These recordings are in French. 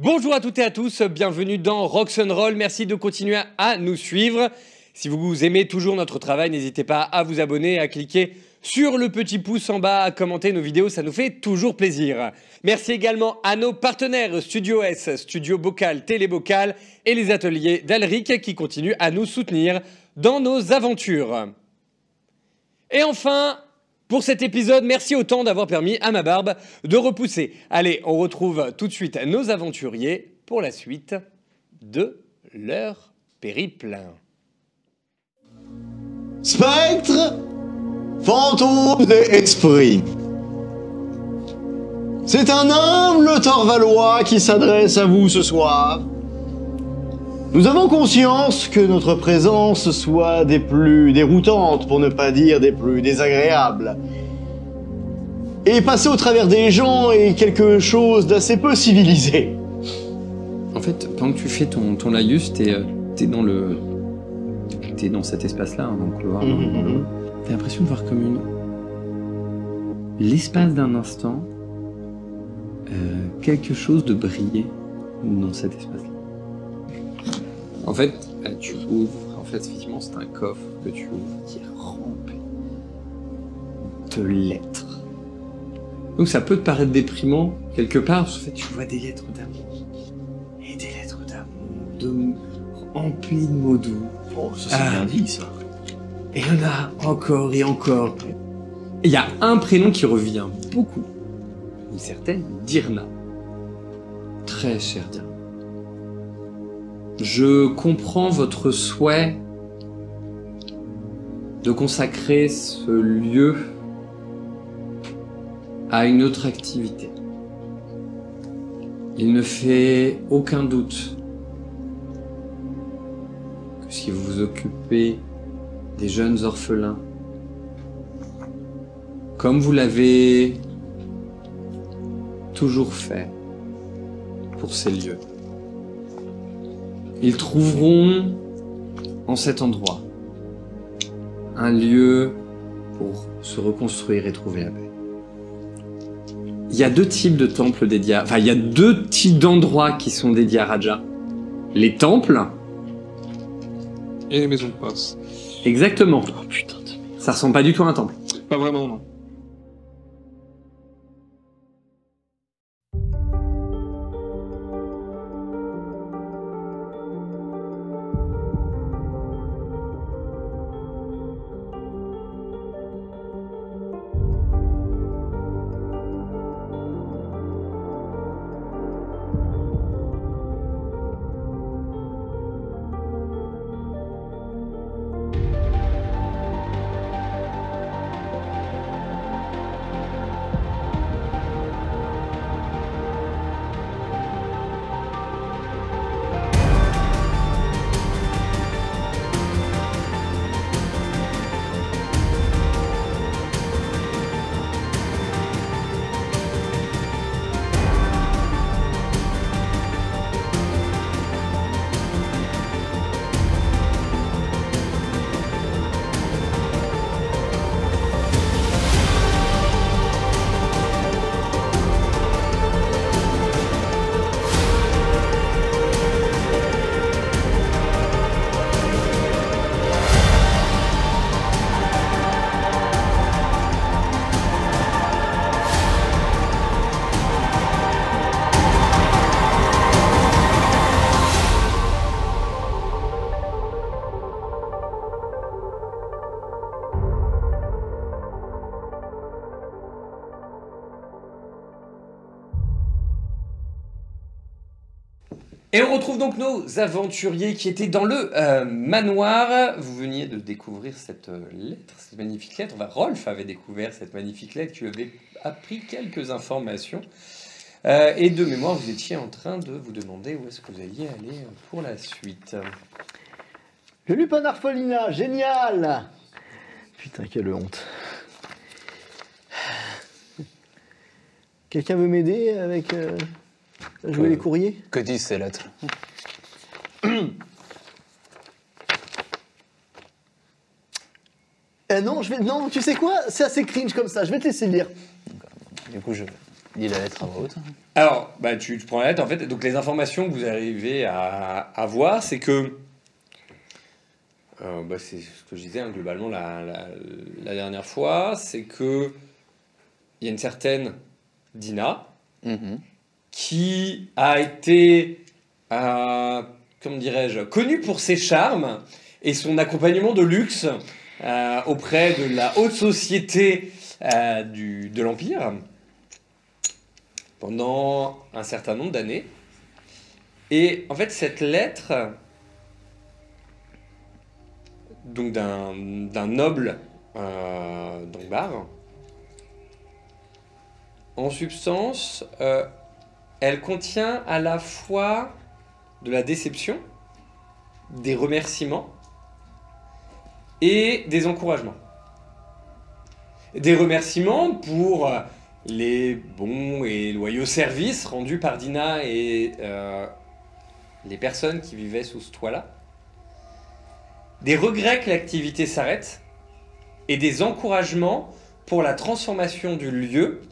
Bonjour à toutes et à tous, bienvenue dans Rock'n'Roll, merci de continuer à nous suivre. Si vous aimez toujours notre travail, n'hésitez pas à vous abonner, à cliquer sur le petit pouce en bas, à commenter nos vidéos, ça nous fait toujours plaisir. Merci également à nos partenaires Studio S, Studio Bocal, Télé Bocal et les ateliers d'Alric qui continuent à nous soutenir dans nos aventures. Et enfin, pour cet épisode, merci autant d'avoir permis à ma barbe de repousser. Allez, on retrouve tout de suite nos aventuriers pour la suite de leur périple. Spectre, fantôme et esprit. C'est un humble Torvalois qui s'adresse à vous ce soir. Nous avons conscience que notre présence soit des plus déroutantes, pour ne pas dire des plus désagréables. Et passer au travers des gens est quelque chose d'assez peu civilisé. En fait, pendant que tu fais ton laïus, t'es dans cet espace-là, dans le couloir. T'as l'impression de voir comme l'espace d'un instant, quelque chose de briller dans cet espace-là. En fait, tu ouvres, effectivement, c'est un coffre que tu ouvres qui est rempli de lettres. Donc ça peut te paraître déprimant, quelque part, parce qu'en fait, tu vois des lettres d'amour. Et des lettres d'amour, remplies de mots doux. Oh, ça c'est bien dit, ça. Et il y en a encore et encore. Et il y a un prénom qui revient beaucoup. Une certaine Dirna. Très chère Dirna. Je comprends votre souhait de consacrer ce lieu à une autre activité. Il ne fait aucun doute que si vous vous occupez des jeunes orphelins, comme vous l'avez toujours fait pour ces lieux, ils trouveront en cet endroit un lieu pour se reconstruire et trouver la paix. Il y a deux types de temples dédiés à... Enfin, il y a deux types d'endroits qui sont dédiés à Raja. Les temples... Et les maisons de passe. Exactement. Oh putain de merde. Ça ressemble pas du tout à un temple. Pas vraiment, non. Et on retrouve donc nos aventuriers qui étaient dans le manoir. Vous veniez de découvrir cette lettre, cette magnifique lettre. Enfin, Rolf avait découvert cette magnifique lettre. Tu avais appris quelques informations. Et de mémoire, vous étiez en train de vous demander où est-ce que vous alliez aller pour la suite. J'ai lu Panarfolina, génial. Putain, quelle honte. Quelqu'un veut m'aider avec jouer les courriers? Que disent ces lettres? Non, non, tu sais quoi? C'est assez cringe comme ça, je vais te laisser lire. Du coup, je Lis la lettre à voix haute. Alors, bah, tu prends la lettre, en fait, donc les informations que vous arrivez à voir, c'est que, bah, c'est ce que je disais, hein, globalement, la dernière fois, c'est que il y a une certaine Dina qui a été, comment dirais-je, connue pour ses charmes et son accompagnement de luxe auprès de la haute société de l'Empire pendant un certain nombre d'années. Et en fait, cette lettre, donc d'un noble d'Angbar, en substance, elle contient à la fois de la déception, des remerciements et des encouragements. Des remerciements pour les bons et loyaux services rendus par Dina et les personnes qui vivaient sous ce toit-là. Des regrets que l'activité s'arrête et des encouragements pour la transformation du lieu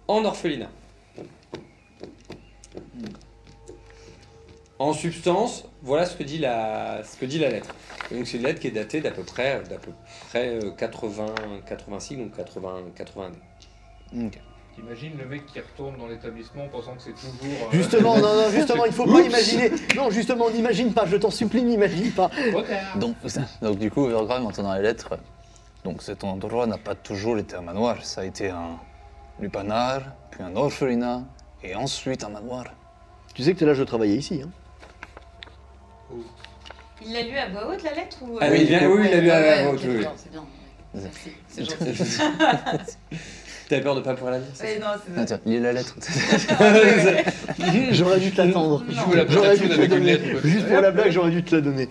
en orphelinat. En substance, voilà ce que dit la lettre. Et donc c'est une lettre qui est datée d'à peu près 86, donc 80. Ok. T'imagines le mec qui retourne dans l'établissement pensant que c'est toujours... Justement, non, justement, il faut pas imaginer. Non, justement, n'imagine pas, je t'en supplie, n'imagine pas. Donc du coup, Urgrave, en entendant les lettres, donc cet endroit n'a pas toujours été un manoir. Ça a été un lupanar, puis un orphelinat, et ensuite un manoir. Tu sais que t'es là, je travaillais ici. Hein. Il l'a lu à voix haute, la lettre ou... Ah oui, il l'a lu à voix haute, oui. C'est bien. Merci, c'est gentil. T'avais peur de pas pouvoir la lire? Ouais, non, c'est Ah, tiens, lis la lettre. J'aurais dû te l'attendre. J'aurais dû te la donner. Juste pour la blague, j'aurais dû te la donner.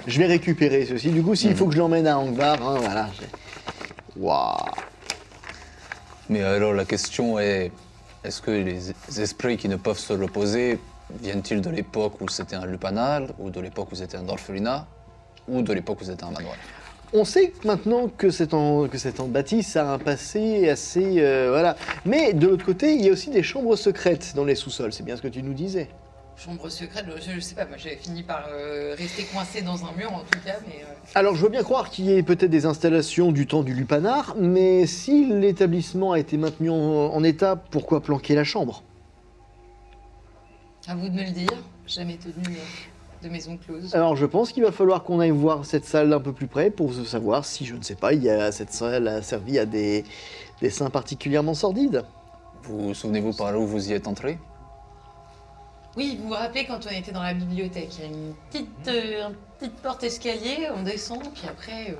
Je vais récupérer ceci. Du coup, s'il faut que je l'emmène à Angbar, hein, voilà. Waouh. Mais alors la question est, est-ce que les esprits qui ne peuvent se reposer viennent-ils de l'époque où c'était un lupanar, ou de l'époque où c'était un orphelinat, ou de l'époque où c'était un manoir? On sait que maintenant que cette bâtisse a un passé assez... voilà. Mais de l'autre côté, il y a aussi des chambres secrètes dans les sous-sols. C'est bien ce que tu nous disais. Chambre secrète, je sais pas, moi j'avais fini par rester coincé dans un mur en tout cas, mais... Alors je veux bien croire qu'il y ait peut-être des installations du temps du lupanar, mais si l'établissement a été maintenu en état, pourquoi planquer la chambre? À vous de me le dire, jamais tenu de maison close. Alors je pense qu'il va falloir qu'on aille voir cette salle d'un peu plus près pour savoir si, je ne sais pas, cette salle a servi à des dessins particulièrement sordides. Vous souvenez-vous par là où vous y êtes entré? Oui, vous vous rappelez quand on était dans la bibliothèque, il y a une petite porte escalier, on descend, puis après,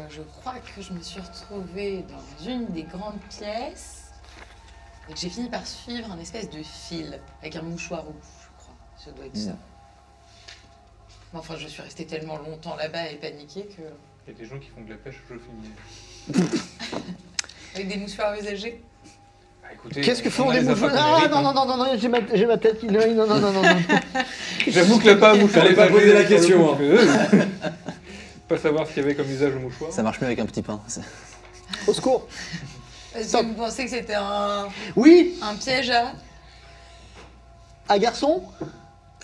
je crois que je me suis retrouvée dans une des grandes pièces, et que j'ai fini par suivre un espèce de fil, avec un mouchoir rouge, je crois. Ça doit être ça. Mais enfin, je suis restée tellement longtemps là-bas et paniquée que... Il y a des gens qui font de la pêche au Jofinier. Avec des mouchoirs usagés. Bah, écoutez, Qu'est-ce que on font a les les mouchoirs? affaires qu'on Ah non, mérite, non, j'ai ma tête qui... Non. J'avoue que là pas à mouchoir. Fallait pas poser la question, Pas savoir ce qu'il y avait comme usage au mouchoir. Ça marche mieux avec un petit pain. Au secours. Est-ce que vous pensez que c'était Oui, un piège à... un garçon.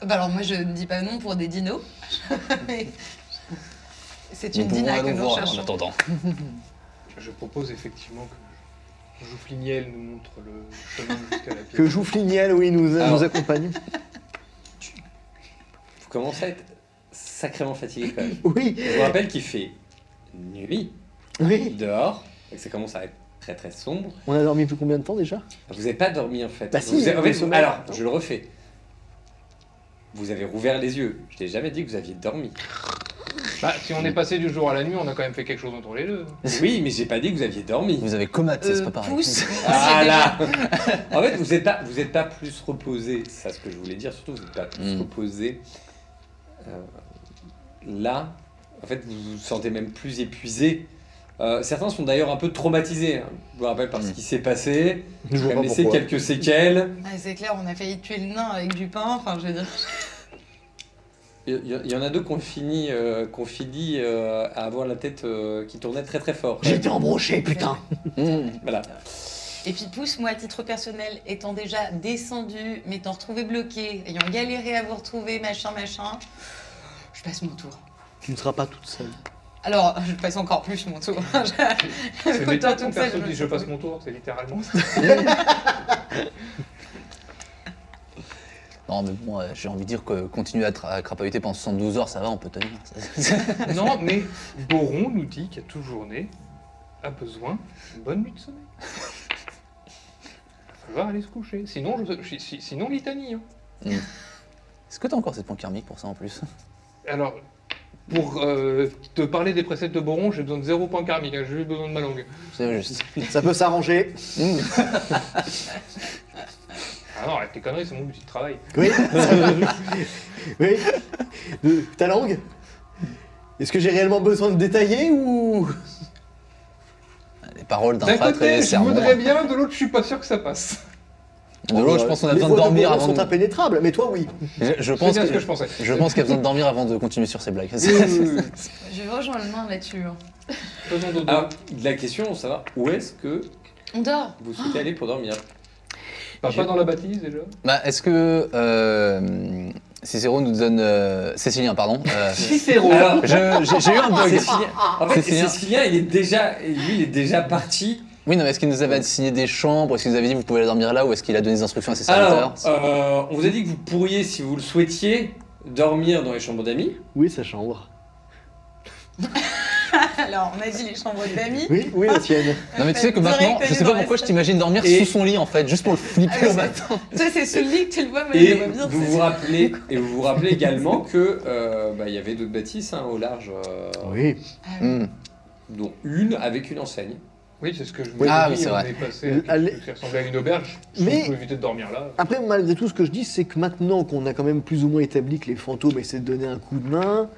Bah alors moi je ne dis pas non pour des dinos, mais c'est Nous une pouvons dina que aller nous voir en recherchons. attendant. Je propose effectivement que Jouffliniel nous montre le chemin jusqu'à la pièce. Que Jouffliniel, oui, nous accompagne. Vous commencez à être sacrément fatigué quand même. Oui, Je vous rappelle qu'il fait nuit oui. dehors, et que ça commence à être très très sombre. On a dormi plus combien de temps déjà? Vous n'avez pas dormi en fait. Bah si, Vous avez- en le fait, sommeil. alors, je le refais. Vous avez rouvert les yeux. Je t'ai jamais dit que vous aviez dormi. Bah, si on est passé du jour à la nuit, on a quand même fait quelque chose entre les deux. Oui, mais j'ai pas dit que vous aviez dormi. Vous avez comaté, c'est pas pareil. Pouce. Voilà. En fait, vous êtes pas plus reposé. C'est ça ce que je voulais dire. Surtout, vous n'êtes pas plus reposé. Là, en fait, vous vous sentez même plus épuisé. Certains sont d'ailleurs un peu traumatisés. Hein. Je vous rappelle par ce qui s'est passé. Je vois Vous pas laissé pourquoi. quelques séquelles. Ah, c'est clair, on a failli tuer le nain avec du pain, enfin je veux dire... Il y en a deux qu'on finit à avoir la tête qui tournait très très fort. J'étais embroché, putain. Voilà. Et puis pousse, moi à titre personnel, étant déjà descendu, m'étant retrouvé bloqué, ayant galéré à vous retrouver, machin, je passe mon tour. Tu ne seras pas toute seule. Alors, je passe encore plus mon tour. C'est méta Autant ton toute seule, perso je dit me je passe suis- mon tour, c'est littéralement. Non, mais bon, j'ai envie de dire que continuer à crapahuter pendant 72 heures, ça va, on peut tenir. Non, mais Boron nous dit qu'à toute journée a besoin d'une bonne nuit de sommeil. Il va falloir aller se coucher. Sinon, sinon litanie. Hein. Est-ce que t'as encore cette points karmiques pour ça en plus? Alors, pour te parler des préceptes de Boron, j'ai besoin de 0 point karmique. Hein. J'ai juste besoin de ma langue. C'est juste. Ça peut s'arranger. Ah non, arrête tes conneries, c'est mon outil de travail. Oui. Oui. Ta langue? Est-ce que j'ai réellement besoin de détailler ou... Les paroles d'un D'un prêtre et côté, les je sermons. voudrais bien, de l'autre, je suis pas sûr que ça passe. De l'autre, je pense qu'on a Les besoin de voix dormir Boron avant sont de... impénétrables, mais toi, oui. Je C'est pense bien que... ce que je pensais. Je pense qu'il y a besoin de dormir avant de continuer sur ces blagues. Je rejoins le main là-dessus. hein. Faisons dodo. Alors, la question, on savoir où est-ce que On dort. vous souhaitez aller pour dormir. Pas dans la bâtisse déjà. Bah, est-ce que Cicéron nous donne... Cécilien, pardon. Cicéron. Alors, J'ai eu un bug. Cécilien, en fait, Cécilien. Cécilien, il est déjà parti. Oui, non, mais est-ce qu'il nous avait assigné des chambres? Est-ce qu'il nous avait dit que vous pouvez aller dormir là? Ou est-ce qu'il a donné des instructions à ses Alors, serviteurs? on vous a dit que vous pourriez, si vous le souhaitiez, dormir dans les chambres d'amis. Oui, sa chambre. Alors, on a dit les chambres d'amis. Oui, oui, la tienne. Non, mais tu sais que Vous aurez maintenant, je connu sais dans pas la pourquoi je salle. t'imagine dormir Et- sous son lit en fait, juste pour le flipper Ah, au mais matin. Toi, c'est sous le lit que tu le vois, moi je le Et vois bien. vous vous rappelez également que il y avait d'autres bâtisses hein, au large, Oui. Ah, oui. Hmm. dont une avec une enseigne. Oui, c'est ce que je me Oui. Ah, dis, oui, c'est on vrai. est passé à quelque Allez. chose qui ressemblait à une auberge. Mais- On peut éviter de dormir là. Après, malgré tout, ce que je dis, c'est que maintenant qu'on a quand même plus ou moins établi que les fantômes essaient de donner un coup de main,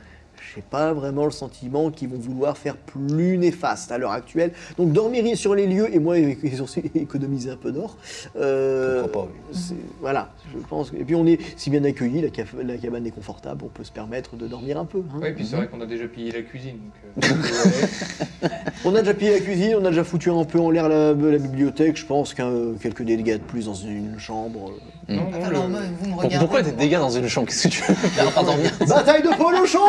j'ai pas vraiment le sentiment qu'ils vont vouloir faire plus néfaste à l'heure actuelle. Donc dormir sur les lieux, et moi, ils ont aussi économisé un peu d'or. Pourquoi pas, oui. Voilà, je pense. Et puis on est si bien accueillis, la cabane est confortable, on peut se permettre de dormir un peu. hein. Oui, puis c'est vrai qu'on a déjà pillé la cuisine. Donc, On a déjà pillé la cuisine, on a déjà foutu un peu en l'air la bibliothèque. Je pense qu'un quelques dégâts de plus dans une chambre. non, non, Alors, moi, vous me regardez. Pourquoi des pour- dégâts dans une chambre? Qu'est-ce que tu veux faire pas dormir? Bataille de Polochon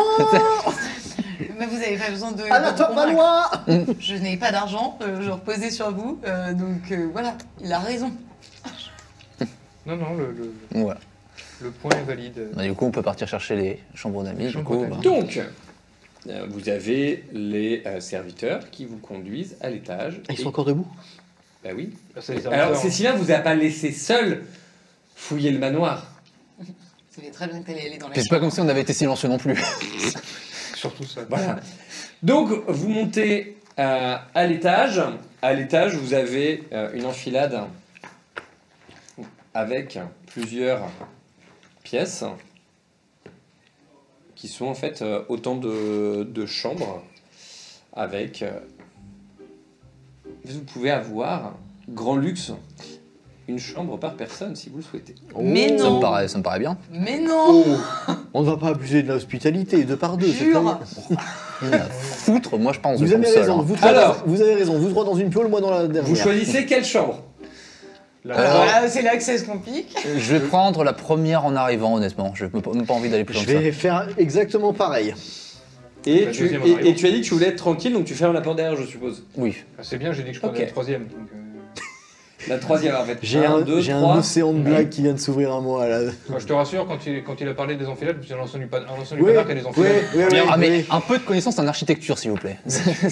Mais vous avez pas besoin de. à la de top convaincre. Valois. Je n'ai pas d'argent, je reposais sur vous, donc voilà, il a raison. non, Voilà. le point est valide. Bah, du coup, on peut partir chercher les chambres d'amis. Du Chambres coup, d'amis. bah. Donc, vous avez les serviteurs qui vous conduisent à l'étage. Ils Et- sont encore debout. Bah oui. Là, c'est les Alors, serviteurs. Cécilia vous a pas laissé seul fouiller le manoir. Vous savez très bien que t'allais aller dans la Puis c'est pas comme si on avait été silencieux non plus. Surtout ça. Voilà. Donc, vous montez à l'étage. À l'étage, vous avez une enfilade avec plusieurs pièces qui sont en fait autant de chambres avec... vous pouvez avoir, grand luxe, une chambre par personne si vous le souhaitez. Mais Ça non. ça me paraît bien. Mais non. On ne va pas abuser de l'hospitalité, deux par deux. c'est Jure. très bien. Il y en a foutre, moi je pense. Vous de avez tout seul, raison, hein. vous trois, Alors. vous avez raison. Vous trois dans une piole, moi dans la dernière. Vous choisissez quelle chambre? Voilà, c'est là que ça se complique. Je vais prendre la première en arrivant, honnêtement. Je n'ai même pas envie d'aller plus loin Je que ça. vais faire exactement pareil. Et La tu, deuxième en et arrivant. tu as dit que tu voulais être tranquille, donc tu fermes la porte derrière, je suppose. Oui. Ah, c'est bien, j'ai dit que je prenais Ok. la troisième. Donc, La troisième, en fait. J'ai un, deux, j'ai un trois. océan de blagues qui vient de s'ouvrir à moi là. je te rassure, quand il a parlé des enfilades, je me suis lancé du Oui, panard qui a des enfilades. oui, oui, Ah, mais oui. un peu de connaissance en architecture, s'il vous plaît.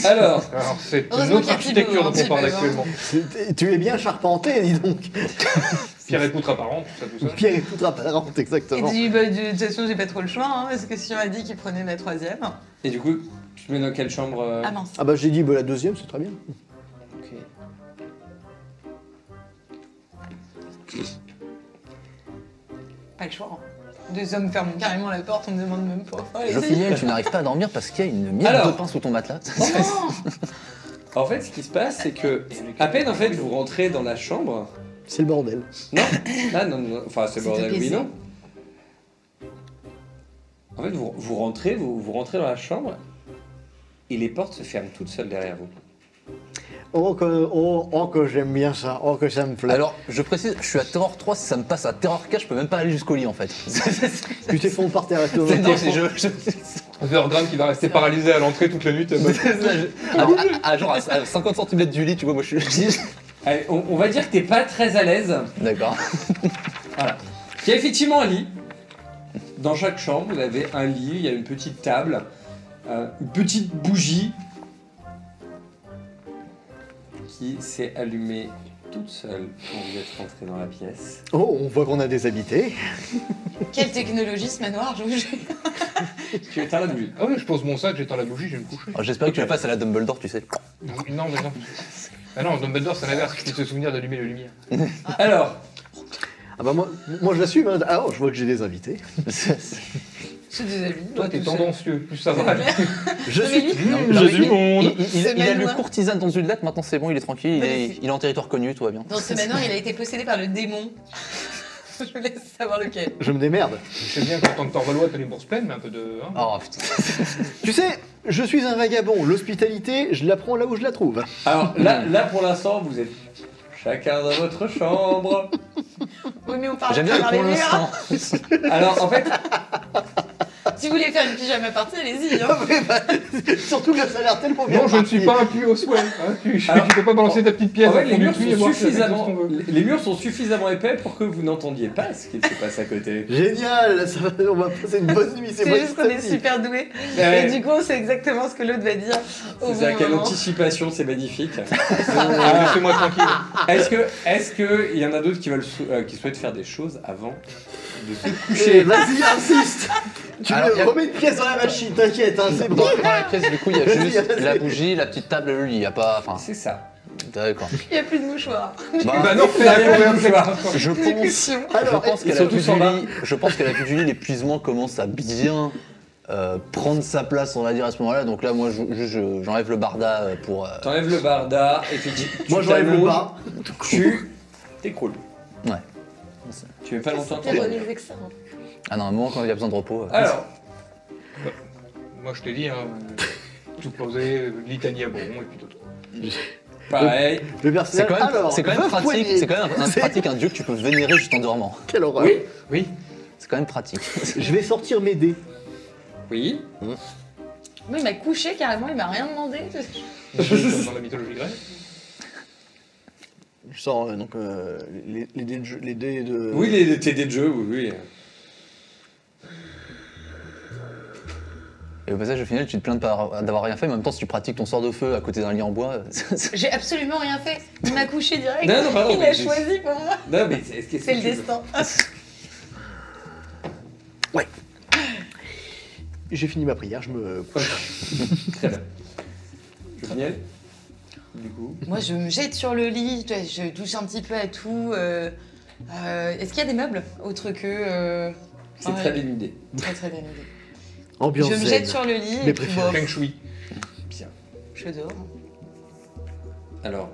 Alors, Alors, c'est une Heureusement autre qu'il y a architecture Thibaut, dont hein, on parle Thibaut, hein. actuellement. Tu es bien charpenté, dis donc. Pierre et poutre apparente, tout ça. Pierre et poutre apparente, Et exactement. dit, bah, de toute façon, j'ai pas trop le choix, hein, parce que si on m'a dit qu'il prenait la troisième. et du coup, tu te mets dans quelle chambre Ah mince. Ah bah j'ai dit bah, la deuxième, c'est très bien. Ok. Pas le choix. hein. Deux hommes ferment carrément la porte, on me demande même pas. Allez-y. Joffiniel, tu n'arrives pas à dormir parce qu'il y a une miette Alors. de pain sous ton matelas. En fait, ce qui se passe, c'est que à peine en fait vous rentrez dans la chambre. C'est le bordel. Non, ah, non, non, enfin c'est C'est bordel, tout oui, cassé. non. En fait, vous rentrez, vous rentrez dans la chambre et les portes se ferment toutes seules derrière vous. que j'aime bien ça. Oh, que ça me plaît. Alors, je précise, je suis à Terror 3, si ça me passe à Terror 4, je peux même pas aller jusqu'au lit en fait. Tu t'effondres par terre. C'est-à-dire que Vergran qui va rester paralysé à l'entrée toute la nuit. genre à 50 cm du lit, tu vois, moi je suis. Allez, on va dire que t'es pas très à l'aise. D'accord. Voilà. Il y a effectivement un lit. Dans chaque chambre, vous avez un lit, il y a une petite table, une petite bougie qui s'est allumée toute seule quand vous êtes rentré dans la pièce. Oh, on voit qu'on a des habités. Quelle technologie ce manoir, je vous jure. Tu éteins la bougie. Ah oui, je pose mon sac, j'éteins la bougie, je vais me coucher. Alors, j'espère que tu la fasses à la Dumbledore, tu sais. Non, mais non. Ah non, Dumbledore, c'est l'inverse, il faut se souvenir d'allumer les lumières. Alors, Ah bah moi je l'assume. Hein. Alors, je vois que j'ai des invités. C'est des amis. Toi, t'es tendancieux, plus ça va. Je Mais suis. lui, J'ai du monde. Il a lu manoir. courtisane dans une lettre, maintenant c'est bon, il est tranquille, il est en territoire connu, tout va bien. dans ce manoir, il a été possédé par le démon. Je vous laisse savoir lequel. Je me démerde. Je sais bien qu'en tant que Torvalois, t'as les bourses pleines, mais un peu de. Hein. Oh putain. Tu sais, je suis un vagabond. L'hospitalité, je la prends là où je la trouve. alors là pour l'instant, vous êtes chacun dans votre chambre. Oui, mais on parle J'aime bien pas le dans pour les murs. l'instant. Alors en fait, Si vous voulez faire une pyjama party, allez-y. Hein. Surtout que ça a l'air tellement bien. Non, je ne suis pas un puits au souhait. Hein. Tu peux pas balancer ta petite pièce en fait, à les fond du murs puits et sont voir si ça fait tout ce suffisamment, qu'on veut. les murs sont suffisamment épais pour que vous n'entendiez pas ce qui se passe à côté. Génial, on va passer une bonne nuit. C'est juste qu'on est super doués. Ouais. Et du coup, on sait exactement ce que l'autre va dire. Au C'est ça, bon quelle moment. anticipation, c'est magnifique. Laissez-moi tranquille. Est-ce que il y en a d'autres qui veulent qui souhaitent faire des choses avant de se Et coucher? vas-y, insiste. Tu Alors, me remets une pièce dans la machine, t'inquiète, hein, c'est bon. Dans la pièce, du coup, il y a Vas-y, juste vas-y. la bougie, la petite table et le lit, il y a pas. Enfin, C'est ça. d'accord. Il n'y a plus de mouchoirs. Bah non, fais la Je pense. Discussion. Alors, Je pense ils qu'à sont la vue tous en du bas. lit, je pense qu'à la vue du lit, l'épuisement commence à bien prendre sa place, on va dire, à ce moment-là. Donc là, moi, j'enlève le barda pour. T'enlèves le barda et tu dis. moi j'enlève le t'allonges, bas. Tu t'écroules. Ouais. Tu mets pas longtemps. C'était relais que ça. Hein. Ah non, à un moment, quand il y a besoin de repos. Alors, Moi, je t'ai dit, hein, tout posé, litanie à bon, et puis tout. pareil. Le c'est personnel. quand même, Alors, c'est quand même veuf pratique. poignée. C'est quand même C'est- pratique un dieu que tu peux vénérer juste en dormant. Quelle horreur. Oui. Oui. C'est quand même pratique. Je vais sortir mes dés. Oui. Moi, il m'a couché carrément, il m'a rien demandé. Comme dans la mythologie grecque. Je sors donc les dés de jeu, les dés de. Oui, les TD de jeu, oui. Et au passage, au final, tu te plains d'avoir rien fait, mais en même temps, si tu pratiques ton sort de feu à côté d'un lit en bois, J'ai absolument rien fait. Il m'a couché direct. Non, non, pardon, il mais a c'est- choisi pour moi. Non, mais est-ce que C'est le tu veux- destin. J'ai fini ma prière, je me. Très bien. Daniel, du coup. Moi, je me jette sur le lit, tu vois, je touche un petit peu à tout. Est-ce qu'il y a des meubles autres que. C'est ouais, très bien idée. Très très bien idée. Ambiance Je me zen. jette sur le lit Mes et puis préférés. bon, Feng Shui. Bien. je dors. Alors,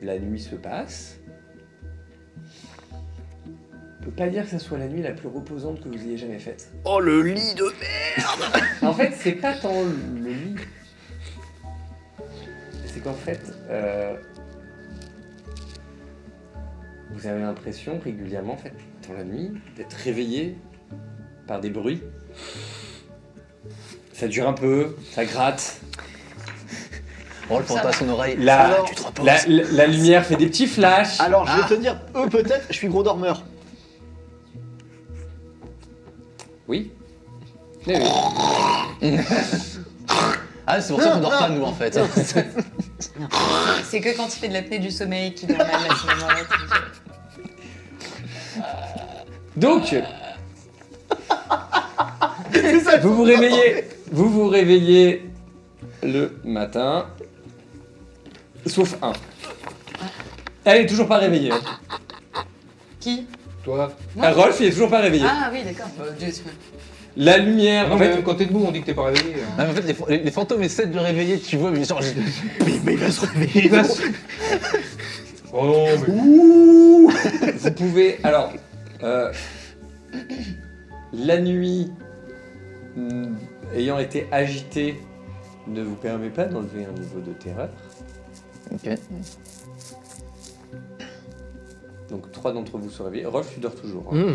la nuit se passe. On peut pas dire que ça soit la nuit la plus reposante que vous ayez jamais faite. Oh le lit de. En fait, c'est pas tant le lit. C'est qu'en fait, vous avez l'impression régulièrement, en fait, dans la nuit, d'être réveillé par des bruits. Ça dure un peu, ça gratte. Roll pour Ça toi à va. son oreille. La, tu te reposes. la lumière fait des petits flashs. Alors je vais te dire, eux peut-être, je suis gros dormeur. Oui. Oui, oui. Ah, c'est pour ça qu'on dort pas, nous, en fait. C'est que quand il fait de l'apnée du sommeil qu'il dort mal à ce moment-là. Donc, vous vous réveillez le matin, sauf un. Elle est toujours pas réveillée. hein. Qui Toi. Moi Rolf, il est toujours pas réveillé. Ah oui, d'accord. Dieu, La lumière, Non, en mais fait, même quand t'es debout, on dit que t'es pas réveillé. hein. Ah, mais en fait, les fantômes essaient de le réveiller, tu vois, mais genre. Mais il va se réveiller. Il va se- Oh non, mais. vous pouvez. Alors, la nuit ayant été agitée ne vous permet pas d'enlever un niveau de terreur. Ok. Donc 3 d'entre vous sont réveillés. Rolf, tu dors toujours. Hein.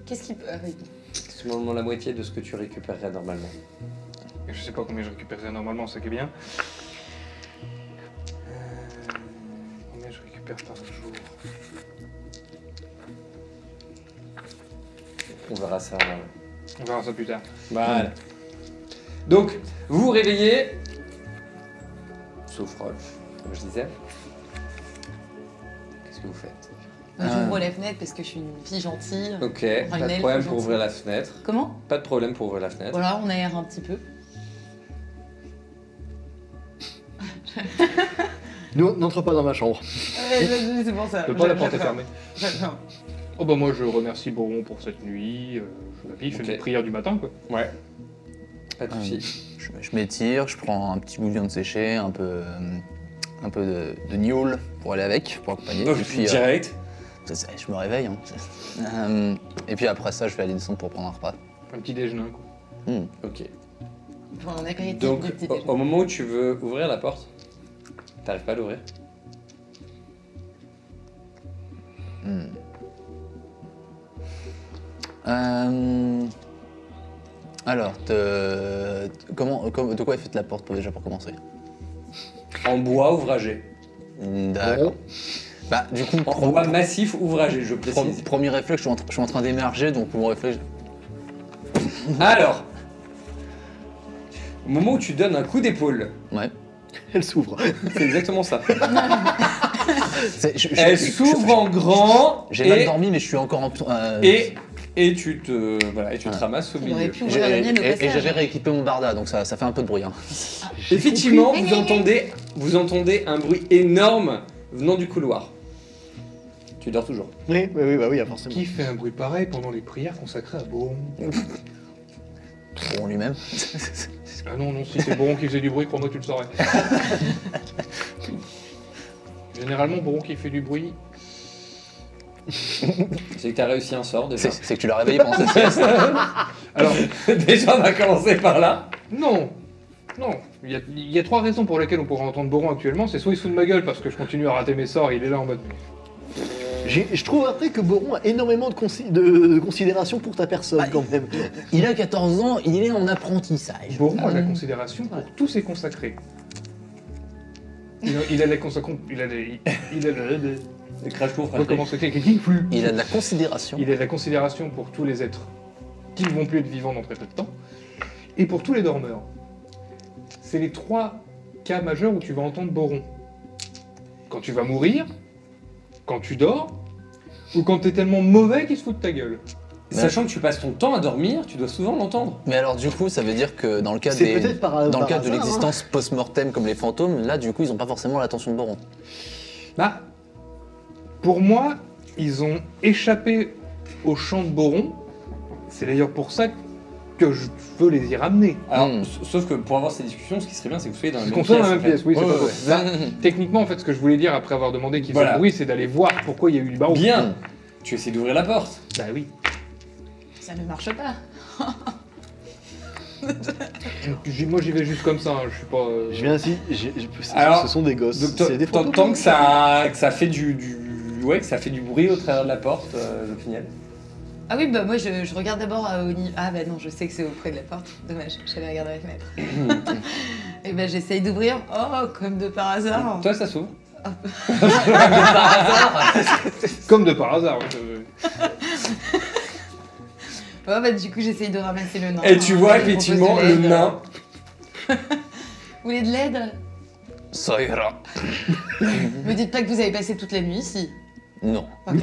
Qu'est-ce qui peut arriver? C'est normalement la moitié de ce que tu récupérerais normalement. Et je sais pas combien je récupérerais normalement, ça qui est bien. Combien je récupère par jour? On verra ça. On verra ça plus tard. Voilà. Donc, vous vous réveillez. Sauf Rolf, comme je disais. Qu'est-ce que vous faites? J'ouvre la fenêtre parce que je suis une fille gentille. Ok, Enfin, pas une de elfe problème pour gentille. ouvrir la fenêtre. Comment? Pas de problème pour ouvrir la fenêtre. Voilà, on aère un petit peu. Nous, n'entre pas dans ma chambre. C'est pour ça. Je peux pas, la porte est fermée. Oh bah moi je remercie Boron pour cette nuit. Il fait Ok. une prière du matin quoi. Ouais. Pas de soucis. Je m'étire, je prends un petit bout de viande séchée, un peu de gnôle pour aller avec, pour accompagner. Donc, Et puis, direct. je me réveille. Hein. Et puis après ça, je vais aller descendre pour prendre un repas. Un petit déjeuner quoi. Ok. Enfin, on a quand même Donc, des petits au moment où tu veux ouvrir la porte, t'arrives pas à l'ouvrir. Alors, de quoi est faite la porte déjà pour commencer? En bois ouvragé. D'accord. Bah, du coup, En bois massif ouvragé, je précise. premier réflexe, je suis en train d'émerger, donc mon réflexe. Alors, au moment où tu donnes un coup d'épaule, Ouais. Elle s'ouvre. c'est exactement ça. Elle Elle s'ouvre en grand J'ai mal et, dormi, mais je suis encore en. et tu te ramasses au Il aurait milieu. pu ouvrir la mienne au Et passage. j'avais rééquipé mon barda, donc ça fait un peu de bruit. Hein. Effectivement, vous entendez un bruit énorme venant du couloir. Tu dors toujours. Oui, forcément. Qui fait un bruit pareil pendant les prières consacrées à Boron? Pour lui-même. Ah non, si c'est Boron qui faisait du bruit, pour moi tu le saurais. Généralement, Boron qui fait du bruit. C'est que t'as réussi un sort déjà. C'est que tu l'as réveillé pendant cette sieste. Alors, Déjà, on va commencer par là. non. Il y a 3 raisons pour lesquelles on pourrait entendre Boron actuellement. C'est soit il se fout de ma gueule parce que je continue à rater mes sorts et il est là en mode. Je trouve après que Boron a énormément de considération pour ta personne quand même. Il a 14 ans, il est en apprentissage. Boron a de la considération pour tous ses consacrés. Il a les consacrés. Il a les. Le crash court, Comment c'est qui plus. Il a de la considération. Il a de la considération pour tous les êtres qui ne vont plus être vivants dans très peu de temps, et pour tous les dormeurs. C'est les 3 cas majeurs où tu vas entendre Boron. Quand tu vas mourir, quand tu dors, ou quand t'es tellement mauvais qu'il se fout de ta gueule. Sachant que tu passes ton temps à dormir, tu dois souvent l'entendre. Mais alors du coup, ça veut dire que dans le cas C'est peut-être par dans le cas de hasard, l'existence post-mortem comme les fantômes, là du coup, ils ont pas forcément l'attention de Boron. Bah, pour moi, ils ont échappé au champ de Boron. C'est d'ailleurs pour ça que je veux les y ramener. Alors, sauf que pour avoir ces discussions, ce qui serait bien, c'est que vous soyez dans la même Qu'on pièce. soit dans la en même fait. pièce, oui, c'est Ouais, pas ouais, faux. Là, techniquement, en fait, ce que je voulais dire après avoir demandé qu'ils faisaient Voilà. le bruit, c'est d'aller voir pourquoi il y a eu du barreau. Bien. Tu essaies d'ouvrir la porte. Bah oui. Ça ne marche pas. Moi, j'y vais juste comme ça, hein, je suis pas... Je viens ainsi, Alors, ce sont des gosses. Donc, C'est des fantômes. tant que ça fait que ça fait du bruit au travers de la porte, je fignale. Ah oui, bah moi je regarde d'abord au niveau. Ah bah non, je sais que c'est auprès de la porte. Dommage, j'allais regarder la fenêtre. Et bah j'essaye d'ouvrir. Oh, comme de par hasard. Toi, ça s'ouvre. Comme de par hasard. Ouais. Ouais, bah du coup j'essaye de ramasser le nain. Et tu vois Je lui propose effectivement de le l'aide. nain. Vous voulez de l'aide? Ça ira. Me dites pas que vous avez passé toute la nuit ici. Non. Ok.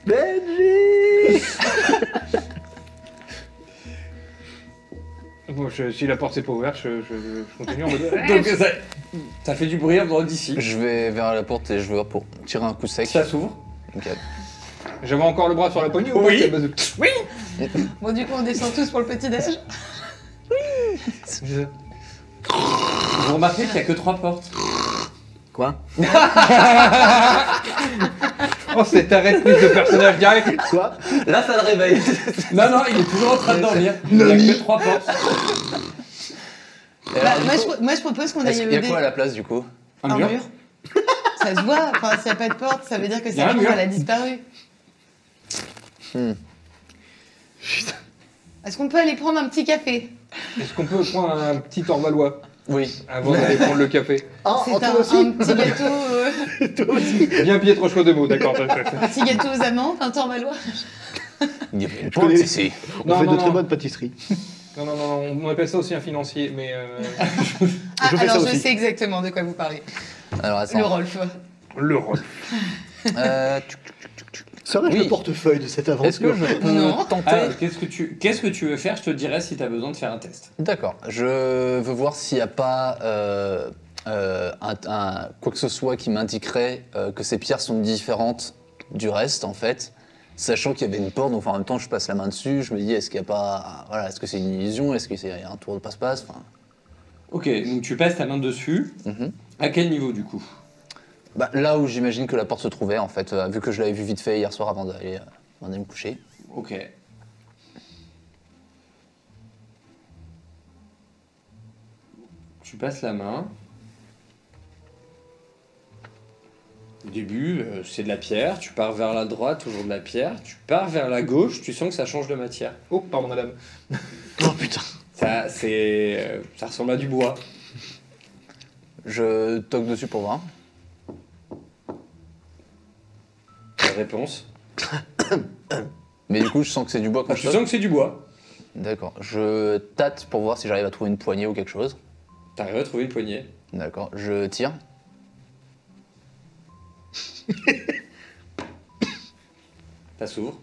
Benji Bon, si la porte s'est pas ouverte, je continue en mode... Donc, ça fait du bruit en dehors d'ici. Je vais vers la porte et je vais voir pour tirer un coup sec. Ça s'ouvre. Ok. J'avais encore le bras sur la poignée ou Oui. pas Bon, du coup on descend tous pour le petit-déj. Vous remarquez qu'il n'y a que 3 portes. Quoi Oh, cet arrêt de prise de personnage direct. Quoi? Là, ça le réveille. Non, il est toujours en train de dormir. Il n'y a que 3 portes. Et alors, du coup, Moi, je propose qu'on aille Il y a quoi à la place du coup? un mur. Ça se voit. Enfin, s'il n'y a pas de porte, ça veut dire que Il y a cette un chambre, mur. elle a disparu. Putain. Est-ce qu'on peut aller prendre un petit café? Est-ce qu'on peut prendre un petit Orvalois Oui. avant d'aller prendre le café? Ah, C'est toi un aussi? petit gâteau, Toi aussi? Bien piètre choix de mots, d'accord. un petit gâteau aux amandes, un torvalois. Il y avait une connais- porte ici. On Non, fait non, de non. très bonnes pâtisseries. Non, on appelle ça aussi un financier, mais... Ah, Je fais alors ça je aussi. sais exactement de quoi vous parlez. Alors attends. Le Rolf. Le rôle. Serais-je Oui. le portefeuille de cette aventure? Est-ce que je peux Non. tenter Alors, qu'est-ce que tu veux faire? Je te dirai si tu as besoin de faire un test. D'accord. Je veux voir s'il n'y a pas quoi que ce soit qui m'indiquerait que ces pierres sont différentes du reste, en fait. Sachant qu'il y avait une porte, donc en même temps, je passe la main dessus. Je me dis, est-ce qu'il n'y a pas. Voilà, est-ce que c'est une illusion? Est-ce que c'est un tour de passe-passe? Enfin, Ok, donc tu passes ta main dessus. mhm. À quel niveau du coup? Bah, là où j'imagine que la porte se trouvait, en fait, vu que je l'avais vu vite fait hier soir avant d'aller me coucher. Ok. Tu passes la main. Au début, c'est de la pierre. Tu pars vers la droite, toujours de la pierre. Tu pars vers la gauche, tu sens que ça change de matière. Oh, pardon, madame. Oh putain. Ça ressemble à du bois. Je toque dessus pour voir. La réponse. Mais du coup, je sens que c'est du bois quand je Tu toque. sens que c'est du bois. D'accord. Je tâte pour voir si j'arrive à trouver une poignée ou quelque chose. T'arrives à trouver une poignée. D'accord. Je tire. Ça s'ouvre.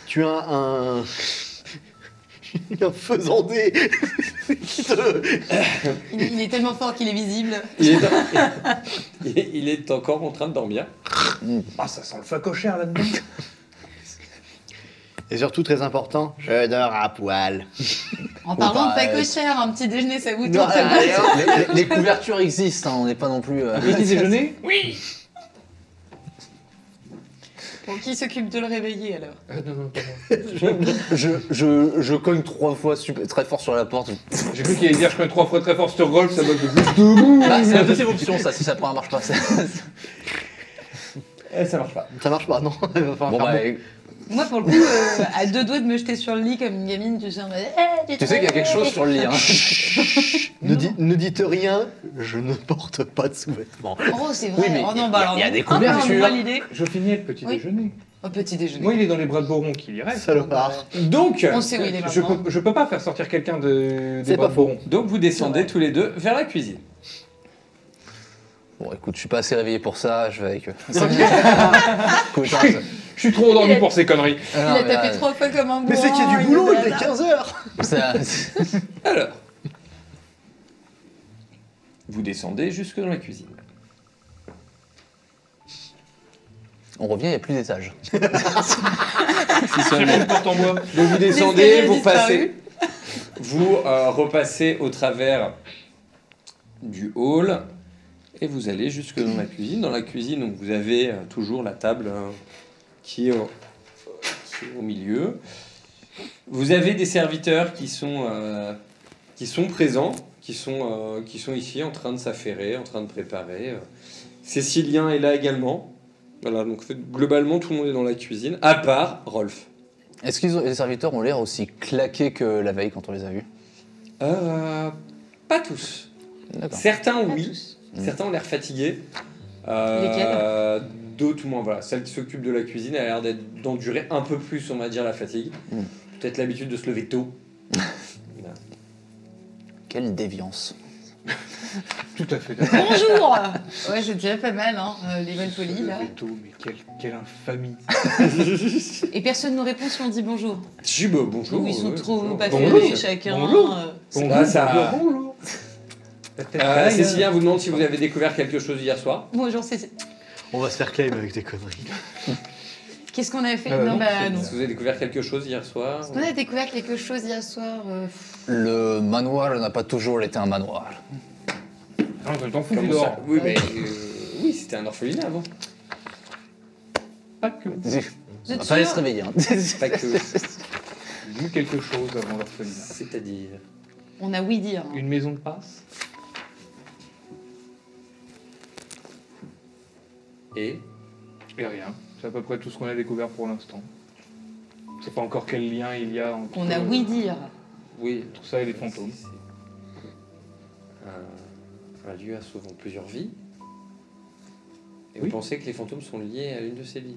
Tu as un faisandé qui te... Il est tellement fort qu'il est visible. Il est encore en train de dormir. Ah, ça sent le facochère là-dedans. Et surtout, très important, je dors à poil. En parlant bah, de pacochère, un petit déjeuner, ça vous Non, tente allez, Les couvertures existent, hein, on n'est pas non plus. Petit déjeuner? Bon, qui s'occupe de le réveiller alors? Non, pas moi. Je cogne 3 fois très fort sur la porte. J'ai cru qu'il allait dire je connais 3 fois très fort sur Rolf, ça mode de juste debout. Bah, c'est la deuxième option, ça. Si ça prend, marche pas. Ça marche pas. Ça marche pas, non? Il va falloir Bon, faire bah, bon. Moi, pour le coup, à 2 doigts de me jeter sur le lit comme une gamine, tu sais, en mode, tu sais qu'il y a quelque chose sur le lit. Hein. Ne dites rien, je ne porte pas de sous-vêtements. Oh, c'est vrai. Oui, mais oh non, bah alors. il y a des non. Ah, couvertures. non, moi, l'idée. Je finis le petit Oui. déjeuner. Au petit déjeuner. Moi, il est dans les bras de Boron qu'il y reste. Salopard. Donc, On sait où il est Je maintenant. peux pas faire sortir quelqu'un des C'est bras pas de Boron. donc vous descendez C'est vrai. tous les deux vers la cuisine. Bon, écoute, je suis pas assez réveillé pour ça, je vais avec eux. Écoute, hein, Je suis trop endormi pour ces conneries. Il a tapé 3 fois comme un bourrin. Mais c'est qu'il y a du boulot, il est 15h. Alors, vous descendez jusque dans la cuisine. On revient, il n'y a plus d'étage. Si C'est une porte en bois. Donc vous descendez, L'escalier vous disparu. passez, vous repassez au travers du hall et vous allez jusque dans la cuisine. Dans la cuisine, donc, vous avez toujours la table qui est au milieu. Vous avez des serviteurs qui sont présents, qui sont ici en train de s'affairer, en train de préparer. Cécilien est là également. Voilà, donc globalement tout le monde est dans la cuisine, à part Rolf. Est-ce que les serviteurs ont l'air aussi claqués que la veille quand on les a vus? Pas tous. D'accord. Certains Pas oui, tous. certains ont l'air fatigués. Lesquels D'autres moins. Voilà, celle qui s'occupe de la cuisine elle a l'air d'endurer un peu plus, on va dire, la fatigue. Mm. Peut-être l'habitude de se lever tôt. Voilà. Quelle déviance. Tout à fait d'accord. Bonjour. Ouais, c'est déjà pas mal, hein, les bonnes folies, là. Mais quelle infamie. Et personne nous répond si on dit bonjour. Si, bah, bonjour. Ils sont ouais, trop bonjour. passionnés, Bonjour. chacun. Bonjour. Ah, ça- Bonjour. Cécilien vous demande si vous avez découvert quelque chose hier soir. Bonjour, c'est... On va se faire claim avec des conneries. Qu'est-ce qu'on a fait? Non, Non, bah c'est- non. Est-ce que vous avez découvert quelque chose hier soir? Est-ce qu'on a découvert quelque chose hier soir? Le manoir n'a pas toujours été un manoir. Non, t'en fous, tu Comment dors. ça? Oui, mais Oui, c'était un orphelinat avant. Pas que. On Vous êtes va pas aller se sûr réveiller. Hein. Pas que. J'ai vu quelque chose avant l'orphelinat. C'est-à-dire. On a oui dire. Une maison de passe. Et Et rien. C'est à peu près tout ce qu'on a découvert pour l'instant. Je sais pas encore quel lien il y a entre, On a oui dire. oui, entre ça et les fantômes. Un lieu a souvent plusieurs vies. Et Oui. vous pensez que les fantômes sont liés à l'une de ces vies?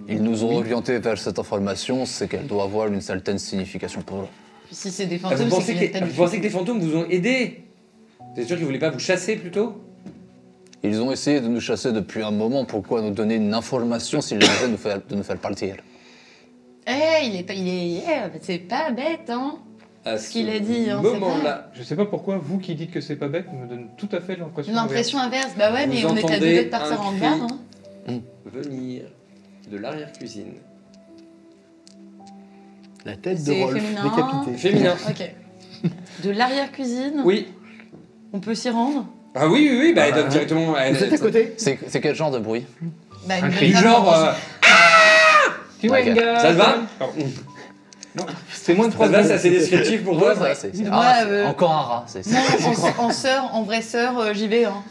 Ils nous ont orientés vers cette information, c'est qu'elle doit avoir une certaine signification pour eux. Puis si c'est des Ah, fantômes, vous, c'est pensez qu'il y a que, peut-être vous pensez que les fantômes vous ont aidé? Vous êtes sûr qu'ils voulaient pas vous chasser plutôt? Ils ont essayé de nous chasser depuis un moment, pourquoi nous donner une information s'ils essaient de nous faire partir? c'est pas bête, hein. À Ce qu'il a dit, hein, c'est moment-là, Je sais pas pourquoi, vous qui dites que c'est pas bête, me donne tout à fait l'impression. L'impression inverse, bah ouais, Vous mais on était à deux entendez doigts de partir un en cri. garde, hein. venir de l'arrière-cuisine. La tête de C'est Rolf féminin. décapitée. Féminin. Ok. De l'arrière-cuisine, Oui. on peut s'y rendre. Ah oui, oui, oui, bah elle donne directement. Vous êtes à côté? C'est quel genre de bruit? Bah, Un une cri Du bonne genre. femme, Tiwenga. Ça te va? Non, c'est moins de Ça 3 te va, c'est assez descriptif pour toi? Ouais, c'est Moi, encore un rat. C'est Non, en sœur, en vraie sœur, j'y vais. Hein.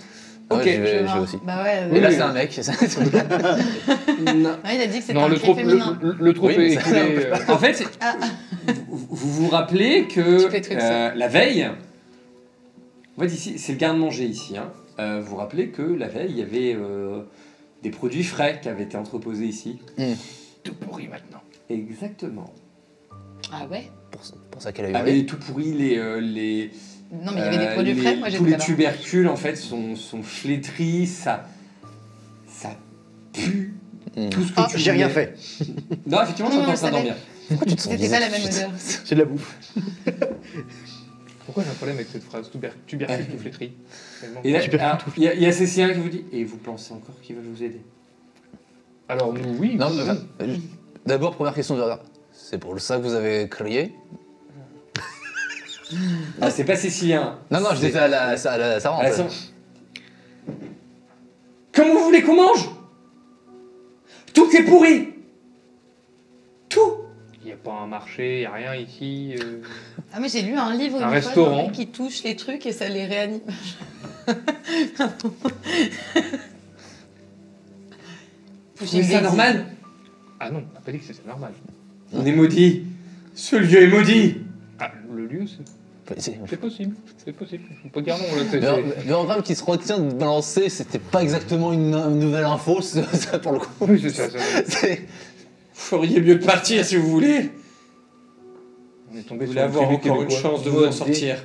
Ok, Ok, j'y Je vais vais. aussi. Bah ouais. Et là, Oui, c'est oui. un mec. Non. Ouais, il a dit que c'était Non, un le cri trop, féminin. le trop Oui, est mais ça- éculé. En fait, Ah. vous vous rappelez que Tu fais truc, ça. la veille, en fait ici, c'est le garde-manger ici, hein. Vous vous rappelez que la veille, il y avait des produits frais qui avaient été entreposés ici. Tout pourri maintenant. Exactement. Ah ouais. Pour ça qu'elle a Avec hurlé. tout pourri, les Non, mais il y avait des produits frais, moi tous j'étais les là-bas. tubercules en fait sont flétris, ça pue. Tout ce que Ah, tu j'ai rien voulais. fait. Non, effectivement, Non, t'es en je train de savais. dormir. Pourquoi tu te sens C'était visé pas la tout de même suite odeur. C'est de la bouffe. Pourquoi j'ai un problème avec cette phrase tubercule tout flétri? Tellement. Et là, Super. alors, il y a Cécilien qui vous dit, et vous pensez encore qu'ils veulent vous aider? Alors nous, oui. Non, oui. d'abord, première question de c'est pour ça que vous avez crié? Ah, c'est pas Cécilien. Non, non, je disais à la Sarah, en Ah, fait. ça- Comment vous voulez qu'on mange? Tout est pourri. Tout. Il n'y a pas un marché, il n'y a rien ici. Ah, mais j'ai lu un livre Un une fois restaurant. d'un mec qui touche les trucs et ça les réanime. C'est ça normal? Ah non, on n'a pas dit que c'est normal. On est maudit. Ce lieu est maudit. Ah, le lieu, C'est- c'est possible. C'est possible. Regardons. Là, Le programme qui se retient de balancer, c'était pas exactement une nouvelle info, ça pour le coup. Oui, c'est ça. C'est- Vous feriez mieux de partir si vous voulez. On est tombé Vous sur voulez avoir tribu encore une québécois. chance de vous en sortir.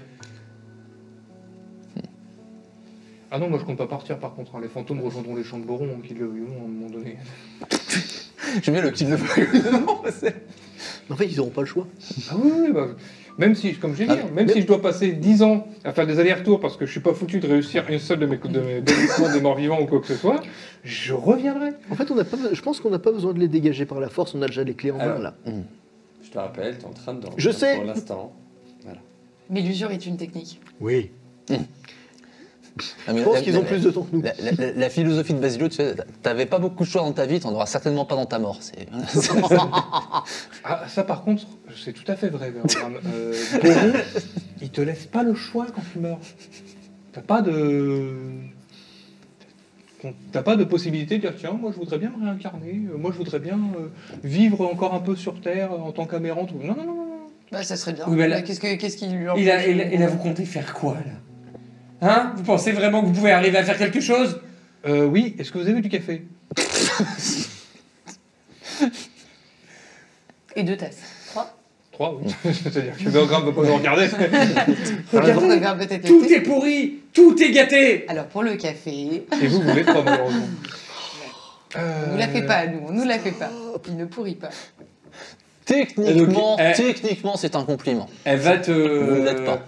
Ah non, moi je compte pas partir par contre. Hein. Les fantômes rejoindront les champs de Boron, qu'ils le veuillent ou non, à un moment donné. J'aime bien le kill de En fait, ils n'auront pas le choix. Ah oui, oui, bah, même si, comme j'ai dit, Ah, hein, même mais- si je dois passer 10 ans à faire des allers-retours parce que je suis pas foutu de réussir une seule de mes déplacements des morts vivants ou quoi que ce soit, je reviendrai. En fait, je pense qu'on n'a pas besoin de les dégager par la force, on a déjà les clés en main Alors. là. Je te rappelle, t'es en train de dormir. Je sais. Pour l'instant. Mais l'usure est une technique. Oui. Ah, mais Je pense la- qu'ils ont la- plus de temps que nous. La philosophie de Basilio, tu sais, t'avais pas beaucoup de choix dans ta vie, t'en auras certainement pas dans ta mort. Ah, ça par contre, c'est tout à fait vrai. Bertram. Boron, il te laisse pas le choix quand tu meurs. T'as pas de possibilité de dire tiens, moi je voudrais bien me réincarner, moi je voudrais bien vivre encore un peu sur Terre en tant qu'amérante. Non, non, non, non. Bah, ça serait bien. Oui, mais là- Qu'est-ce qui lui Et là, vous comptez faire quoi, là? Hein? Vous pensez vraiment que vous pouvez arriver à faire quelque chose? Oui, est-ce que vous avez du café? Et 2 tasses. 3. 3, oui. C'est-à-dire que Bertram ne peut pas nous regarder. Regardez, peut-être tout est pourri, tout est gâté. Alors, pour le café, Et vous voulez pas, malheureusement. on nous la fait pas, nous, on nous la fait pas. Il ne pourrit pas. Techniquement, Donc, techniquement, c'est un compliment. Elle va te. Vous ne l'êtes pas.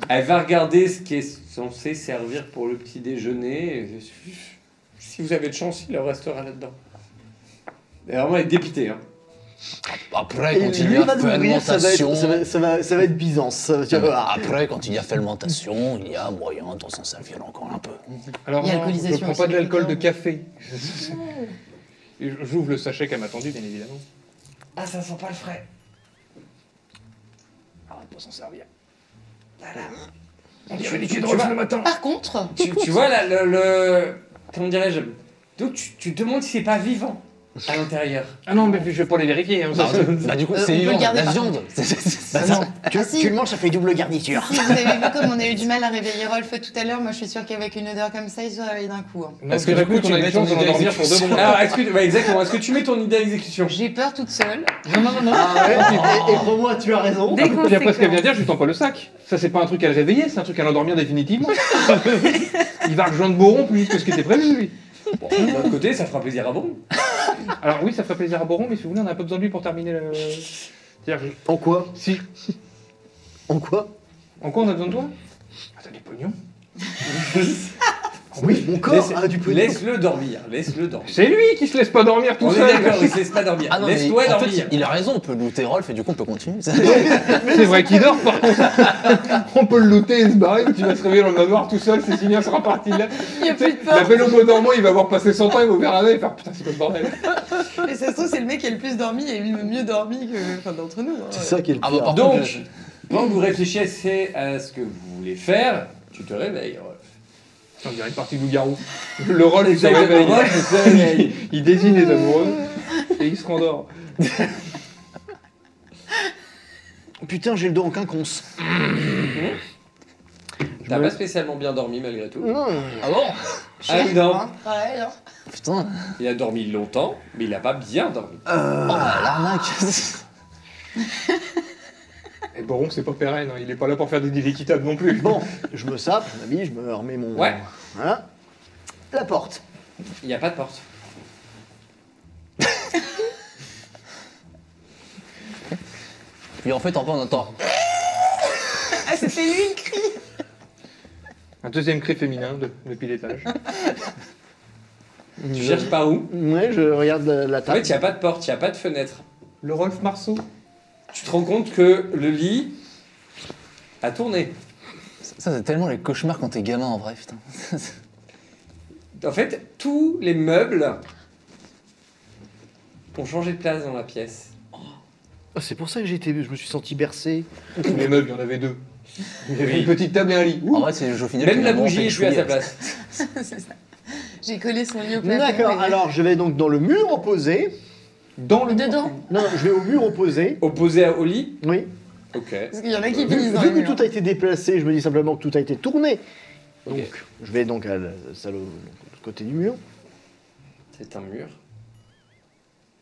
Elle va regarder ce qui est censé servir pour le petit déjeuner. Et si vous avez de chance, il en restera là-dedans. Et vraiment, elle est dépitée. Hein. Après, Et quand il lui y a va nous ouvrir, fermentation... ça va être Byzance. Tu vas voir. Après, quand il y a fermentation, il y a moyen de s'en servir encore un peu. Alors, Il y a non, je l'alcoolisation prends aussi, pas de l'alcool de évidemment. café. Et j'ouvre le sachet qu'elle m'a tendu, bien évidemment. Ah, ça sent pas le frais. Arrête pas s'en servir. Tu vois, le matin. Par contre, tu vois là, le... Comment dirais-je? Donc tu te demandes si c'est pas vivant à l'intérieur. Ah non, mais je vais pas les vérifier. Hein, Bah du coup, on c'est peut vivant, le garder la par viande. Bah, ça, tu Ah, si. le manges, ça fait double garniture. si vous avez vu comme on a eu du mal à réveiller Rolf tout à l'heure, moi je suis sûre qu'avec une odeur comme ça, il se réveille d'un coup. Hein. Parce que du coup, tu on a mets une chance de ton idée l'endormir pour 2 bons. Alors, ouais, exactement. Est-ce que tu mets ton idée à l'exécution? J'ai peur toute seule. Non. Ah ouais, et crois-moi, tu as raison. Des Puis après, ce qu'elle vient conséquences. de dire, je lui tends pas le sac. Ça, c'est pas un truc à le réveiller, c'est un truc à l'endormir définitivement. Il va rejoindre Boron plus vite que ce qui était prévu, lui. Bon, d'un autre côté, ça fera plaisir à Boron. Alors oui, ça ferait plaisir à Boron, mais si vous voulez, on a pas besoin de lui pour terminer le... C'est-à-dire que En quoi si... En quoi En quoi on a besoin de toi? Ah, t'as du pognon. Oui, mon corps a du pognon. Laisse-le dormir, laisse-le dormir. C'est lui qui se laisse pas dormir tout On est seul. d'accord, il se laisse pas dormir. Ah non, mais Laisse-toi en dormir. fait, il a raison, on peut looter Rolf et du coup on peut continuer. C'est vrai qu'il dort, par contre. On peut le looter et se barrer, mais tu vas se réveiller dans le manoir tout seul, Cécilia sera partie là. Il y a plus de La porte. belle homme normand, il va avoir passé 100 ans, il va ouvrir un œil et faire putain, c'est quoi ce bordel? Et ça se trouve, c'est le mec qui a le plus dormi et le mieux dormi d'entre nous. Hein. C'est ça qui est le Ah pire. bah par Donc, contre, quand vous réfléchissez à ce que vous voulez faire, tu te réveilles, Rolf. On dirait une partie de loup-garou. Le rôle est se Exactement, réveille. Rolf se réveille. Il désigne les amoureux et il se rendort. Putain, j'ai le dos en quinconce. T'as pas spécialement bien dormi malgré tout. Non. Ah bon Ah non, Hein, pareil, hein. Putain, il a dormi longtemps, mais il a pas bien dormi. oh l'arnaque. Et Boron, c'est pas pérenne, hein. Il est pas là pour faire des deals équitables non plus. Bon, je me sape, je m'habille, je me remets mon... Ouais. Voilà. La porte. Il n'y a pas de porte. Puis en fait, en vrai, on entend. Ah, c'était lui le cri. Un deuxième cri féminin depuis l'étage. Tu cherches par où? Ouais, je regarde la En table. fait, il n'y a pas de porte, il n'y a pas de fenêtre. Le Rolf Marceau. Tu te rends compte que le lit a tourné. Ça, c'est tellement les cauchemars quand t'es gamin en vrai, putain. En fait, tous les meubles ont changé de place dans la pièce. Oh, c'est pour ça que je me suis senti bercé. Tous les meubles, il y en avait 2. Il y avait Oui. une petite table et un lit. Ouh. En vrai, c'est le jeu final. Même qui la m'a vraiment bougie fait est plus à chouiller. sa place. C'est ça. J'ai collé son lit au plafond. D'accord, et- alors je vais donc dans le mur opposé. Dans le Dedans. Non, je vais au mur opposé. Opposé au lit. Oui. Ok. Parce qu'il y en a qui Vu, finissent dans vu les que murs. tout a été déplacé, je me dis simplement que tout a été tourné. Ok. Donc, je vais donc à la salle au côté du mur. C'est un mur.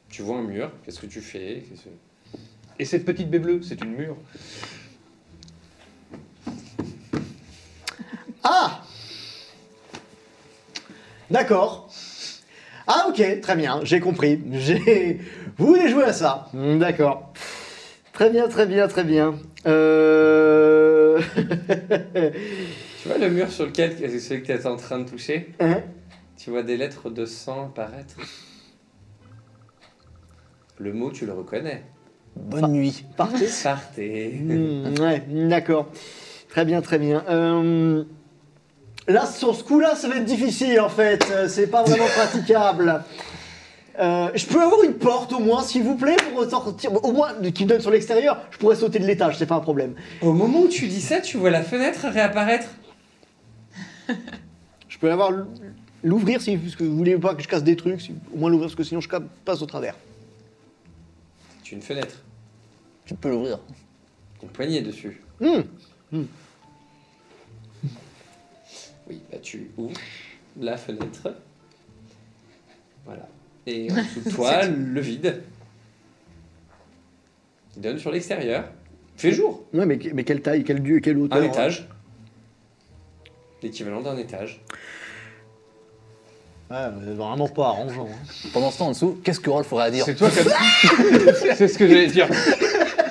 Tu vois un mur. Qu'est-ce que tu fais? Et cette petite baie bleue, c'est une mûre. Ah D'accord. Ah ok, très bien, j'ai compris. Vous voulez jouer à ça? D'accord. Très bien, très bien, très bien. Tu vois le mur sur lequel c'est celui que tu es en train de toucher? Hein? Tu vois des lettres de sang apparaître. Le mot, tu le reconnais. Bonne nuit. Partez. Partez. Ouais, d'accord. Très bien, très bien. Là, sur ce coup-là, ça va être difficile en fait. C'est pas vraiment praticable. Je peux avoir une porte au moins, s'il vous plaît, pour sortir. Au moins, qui donne sur l'extérieur. Je pourrais sauter de l'étage, c'est pas un problème. Au moment où tu dis ça, tu vois la fenêtre réapparaître. Je peux avoir l'ouvrir si parce que vous voulez pas que je casse des trucs. Au moins l'ouvrir parce que sinon je passe au travers. C'est une fenêtre. Tu peux l'ouvrir. Une poignée dessus. Hmm. Oui, bah tu ouvres la fenêtre. Voilà. Et en dessous de toi, le vide. Il donne sur l'extérieur. Il fait jour. Ouais, mais quelle taille, quelle hauteur? Un étage. L'équivalent d'un étage. Ouais, c'est vraiment pas arrangeant. Hein. Pendant ce temps, en dessous, qu'est-ce que Rolf aurait à dire? C'est toi qui as... C'est ce que j'allais dire.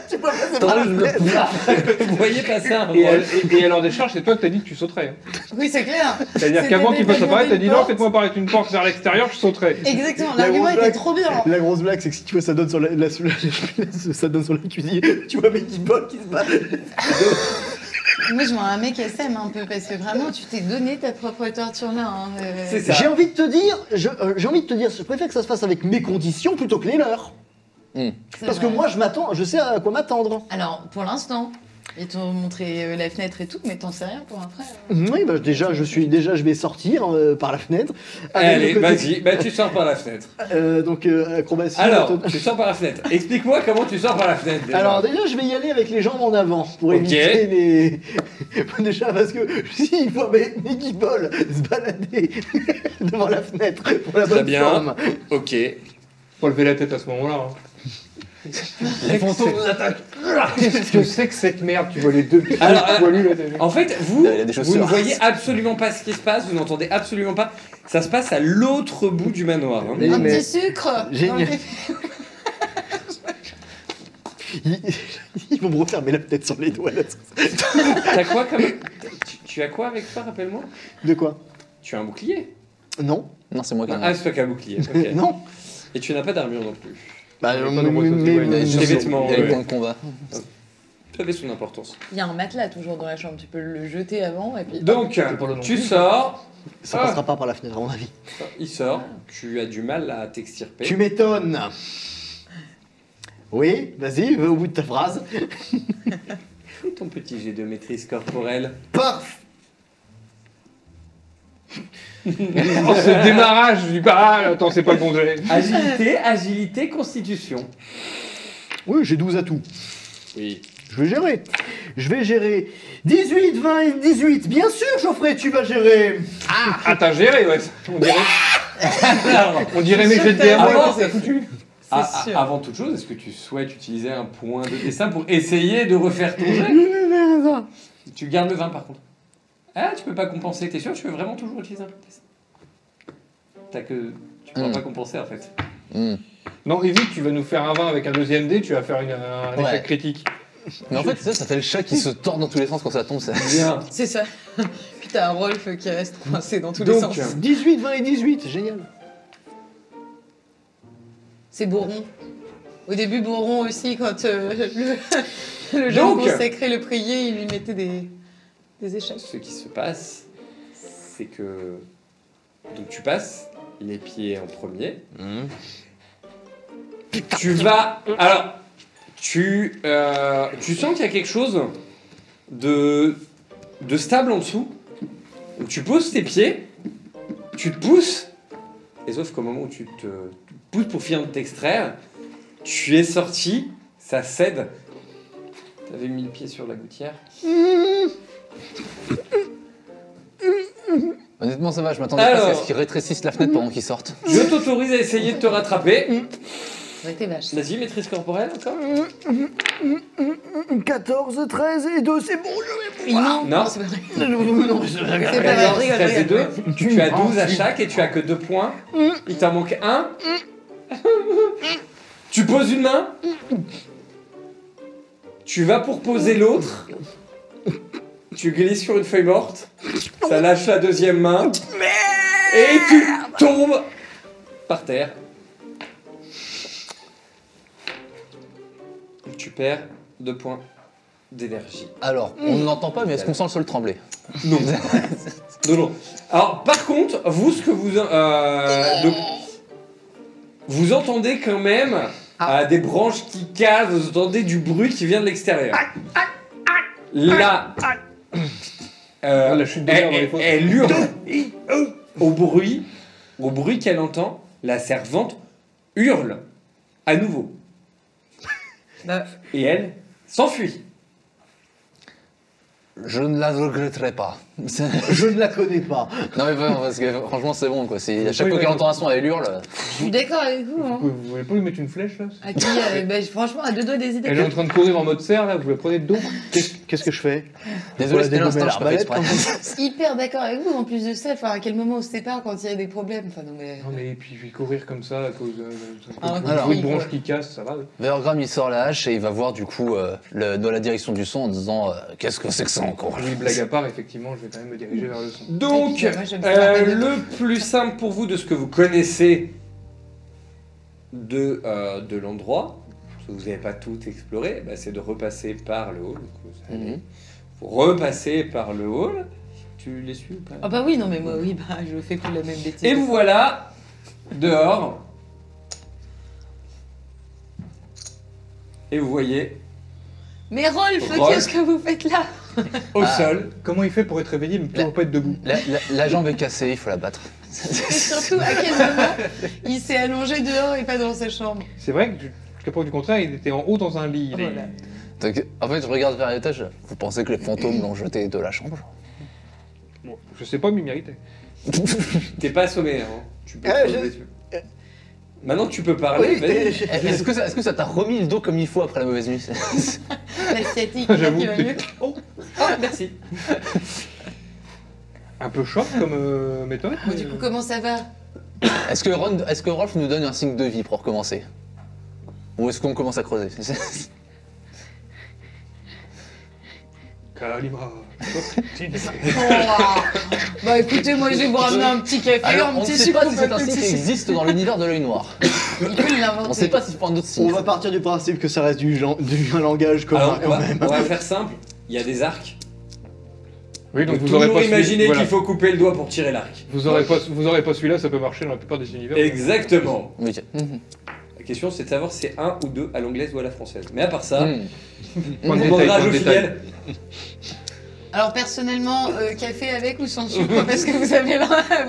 C'est pas facile par la T'enlèves le fenêtre. Vous voyez passer un Et rôle. elle en décharge, c'est toi que t'as dit que tu sauterais. Oui, c'est clair. C'est-à-dire C'était qu'avant qu'il fasse des apparaître, t'as dit non, portes. faites-moi apparaître une porte vers l'extérieur, je sauterais. Exactement, La l'argument grosse était blague. trop bien. La grosse blague, c'est que si tu vois, ça donne sur ça donne sur la cuisine. Tu vois, mec qui vole, qui se bat. Moi, je vois un mec SM un peu, parce que vraiment, tu t'es donné ta propre torture là. Hein. C'est ça. J'ai envie de te dire, je préfère que ça se fasse avec mes conditions plutôt que les leurs. C'est Parce que vrai. moi, je sais à quoi m'attendre. Alors, pour l'instant, ils t'ont montré la fenêtre et tout, mais t'en sais rien pour après. Oui, bah déjà, je vais sortir par la fenêtre. Avec Allez, le côté- vas-y, bah, tu sors par la fenêtre. Donc, acrobatie. Alors, auto- tu sors par la fenêtre. Explique-moi comment tu sors par la fenêtre. Déjà. Alors déjà, je vais y aller avec les jambes en avant pour Ok. éviter les. Déjà parce que s'il faut Nicky Ball se balader devant la fenêtre pour la Très bonne bien. forme. Ok. Faut lever la tête à ce moment-là. Hein. Les fantômes nous attaquent. Qu'est-ce que c'est que cette merde? Tu vois les deux petits Alors, poilus là déjà. En fait, vous, Il y a des vous chaussures. ne voyez absolument pas ce qui se passe, vous n'entendez absolument pas. Ça se passe à l'autre bout du manoir. hein. Mais- Un mais- petit sucre Génial. dans le café. Ils vont me refermer la tête sur les doigts là. T'as quoi comme. Tu as quoi avec toi, rappelle-moi? De quoi? Tu as un bouclier? Non. Non, c'est moi qui en ai. Ah, c'est toi qui as un bouclier. ok. Non. Et tu n'as pas d'armure non plus. Bah, Il y a pas de rose aussi, ouais. Il y a Des juste- vêtements, il y a les ouais. points de combat. Ça avait son importance. Il y a un matelas toujours dans la chambre, tu peux le jeter avant et puis. Donc, pas le nom tu plus. sors, Ça Ah. passera pas par la fenêtre à mon avis. il sort, tu as du mal à t'extirper. Tu m'étonnes. Oui, vas-y, va au bout de ta phrase. Fais ton petit jet de maîtrise corporelle. Paf. Oh, ce démarrage, je dis pas, ah, attends, c'est pas le bon jet. Agilité, constitution. Oui, j'ai 12 atouts. Oui. Je vais gérer. Je vais gérer 18, 20 et 18. Bien sûr, Geoffrey, tu vas gérer. Ah, t'as géré, ouais. On dirait mes jets de sûr, DMA, t'as- c'est foutu. C'est sûr. Avant toute chose, est-ce que tu souhaites utiliser un point de dessin pour essayer de refaire ton jet? Tu gardes le 20 par contre. Ah, tu peux pas compenser, t'es sûr? Tu veux vraiment toujours utiliser un point de dessin? Tu pourras pas compenser en fait. Non, évite, tu vas nous faire un 20 avec un deuxième dé, tu vas faire un Ouais. échec critique. Mais en fait, ça fait le chat qui se tord dans tous les sens quand ça tombe. Ça... Bien. C'est ça. Puis t'as un Rolf qui reste coincé dans tous les Donc, sens. 18, 20 et 18, génial. C'est Boron. Au début, Boron aussi, quand le jeune Donc- consacré le priait, il lui mettait des échecs. Ce qui se passe, c'est que donc tu passes les pieds en premier. Tu vas alors tu sens qu'il y a quelque chose de stable en dessous. Donc tu poses tes pieds, tu te pousses et sauf qu'au moment où tu te pousses pour finir de t'extraire, tu es sorti, ça cède. T'avais mis le pied sur la gouttière. Honnêtement, ça va, je m'attendais pas Alors. à ce qu'ils rétrécissent la fenêtre pendant qu'ils sortent. Je t'autorise à essayer de te rattraper. Ça été vache. Vas-y, maîtrise corporelle encore. 14, 13 et 2, c'est bon, je Non, Non. c'est pas vrai. vais. Non, C'est pas Allez, vrai, alors, rigole, 13 et rigole. 2. Tu as 12 à chaque et tu as que 2 points. Il t'en manque 1. Tu poses une main. Tu vas pour poser l'autre. Tu glisses sur une feuille morte. Ça lâche la deuxième main. Et tu tombes par terre. Tu perds 2 points d'énergie. Alors, on n'entend pas, mais est-ce qu'on sent le sol trembler? Non. Non, non. Alors, par contre, vous, ce que vous... donc, vous entendez quand même des branches qui cassent, vous entendez du bruit qui vient de l'extérieur. Là, La chute de l'air dans les fosses. elle hurle au bruit qu'elle entend. La servante hurle à nouveau. Bah, Et elle s'enfuit. Je ne la regretterai pas. Je ne la connais pas. Non mais vraiment, parce que franchement c'est bon quoi. À chaque fois qu'elle entend un son, elle hurle. Je suis d'accord avec vous. Hein. Vous voulez pas lui mettre une flèche là? À qui, franchement, à deux doigts d'hésiter. Elle est en train de courir en mode serre là, vous la prenez de dos? Qu'est-ce que je fais? Désolé, c'était Voilà, l'instinct, je dégommer pas fait l'arbalète, exprès. Hyper d'accord avec vous. En plus de ça, enfin, à quel moment on se sépare quand il y a des problèmes. Enfin, non mais. Non mais puis je vais courir comme ça à cause Ah, de alors, bruit de oui, branche quoi. qui casse, ça va. Vergram il sort la hache et il va voir du coup dans la direction du son en disant qu'est-ce que c'est que ça encore. Oui, blague à part, effectivement, je vais quand même me diriger vers le son. Donc, Et puis, moi, je me fais la peine de le plus simple pour vous de ce que vous connaissez de l'endroit, parce que vous n'avez pas tout exploré, bah, c'est de repasser par le hall. Donc, vous allez- vous repassez par le hall. Tu les suis ou pas? Ah bah oui, non mais moi, oui, bah je fais plus la même bêtise. Et vous voilà dehors. Et vous voyez Mais Rolf, Rolf. qu'est-ce que vous faites là? au Ah. sol. Comment il fait pour être réveillé mais toujours pas être debout? La jambe est cassée, il faut la battre. Et surtout, à quel moment il s'est allongé dehors et pas dans sa chambre? C'est vrai que jusqu'à preuve du contraire, il était en haut dans un lit. Voilà. Donc, en fait, je regarde vers l'étage. Vous pensez que les fantômes l'ont jeté de la chambre? Bon, je sais pas, mais il méritait. T'es pas assommé, hein. Tu peux Eh, te lever. Maintenant que tu peux parler, Oui, vas-y. Est-ce que ça t'a remis le dos comme il faut après la mauvaise nuit? La sciatique, J'avoue. qui va mieux. Ah, merci. Un peu choc comme méthode. Bon, du coup, comment ça va? Est-ce que Rolf nous donne un signe de vie pour recommencer? Ou est-ce qu'on commence à creuser? Kalima. Bah écoutez, moi je vais vous ramener un petit café, Alors, un on ne petit sait sucre. pas si c'est un signe qui existe dans l'univers de l'œil noir. Il faut l'inventer. On ne sait pas si c'est pas un autre On signe. va partir du principe que ça reste un langage commun Alors, quand même. on va faire simple. Il y a des arcs. Oui, Donc donc vous aurez toujours pas imaginer voilà. qu'il faut couper le doigt pour tirer l'arc. Vous aurez pas celui-là, ça peut marcher dans la plupart des univers. Exactement. Oui. La question c'est de savoir si c'est un ou deux à l'anglaise ou à la française. Mais à part ça, Hmm. on Point de demandera détail, à point de Joe détail. Fidèle. Alors personnellement, café avec ou sans sucre? Parce que vous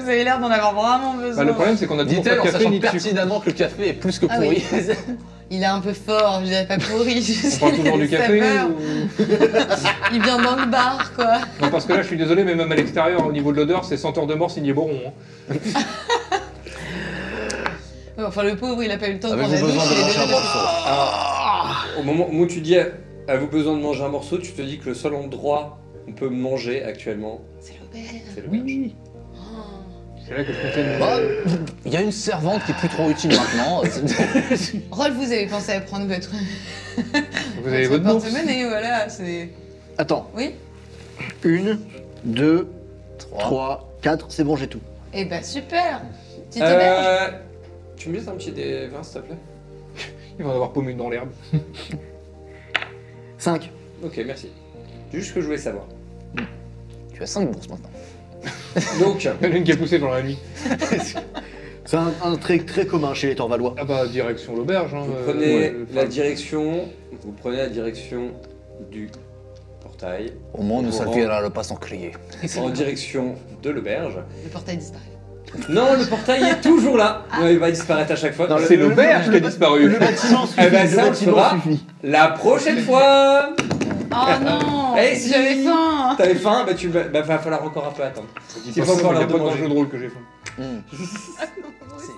avez l'air d'en avoir vraiment besoin. Bah, le problème, c'est qu'on a toujours pas Dit-elle de en café sachant ni de sucre. pertinemment que le café est plus que Ah pourri. Il est un peu fort, je dirais pas pourri. Je On sais parle toujours les du café saveurs. ou... Il vient dans le bar, quoi. Non, parce que là, je suis désolé, mais même à l'extérieur, au niveau de l'odeur, c'est senteur de mort signé Boron. Hein. Ouais, enfin, le pauvre, il a pas eu le temps de prendre Avez-vous la douche. besoin de il est manger un déjà- morceau? Au moment où tu dis avez-vous besoin de manger un morceau, tu te dis que le seul endroit où on peut manger actuellement, C'est l'auberge. c'est l'auberge. Oui, Oh. c'est là que je comptais Bah, me... il y a une servante qui est plus trop utile maintenant. Rolf, vous avez pensé à prendre votre. Vous avez votre bourse. porte-monnaie, voilà. C'est. Attends, Oui. 1, 2, 3. 3, 4, c'est bon, j'ai tout. Eh bah super. Petite auberge. Tu me laisses un petit des vins s'il te plaît? Il va en avoir paumé dans l'herbe. 5. Ok, merci. C'est juste ce que je voulais savoir. Tu as 5 bourses maintenant. Donc, Il y en a une qui a poussé dans la nuit. C'est un trait très commun chez les Torvalois. Ah bah, direction l'auberge. Hein, vous prenez ouais, la enfin, direction du portail, Au moins, nous salvera le pas sans crier. en direction de l'auberge. Le portail disparaît. Non, le portail est toujours là. Ouais, il va disparaître à chaque fois. C'est l'auberge qui a disparu. Le bâtiment suffit. Eh ben, le ça, on le bâtiment fera. suffit. La prochaine fois. Oh non. Eh, si. J'avais faim. T'avais faim, va falloir encore un peu attendre. Dis C'est pas pas ça, encore il y a l'heure pas de dans le manger. jeu de rôle que j'ai fait. Hmm. Moi aussi.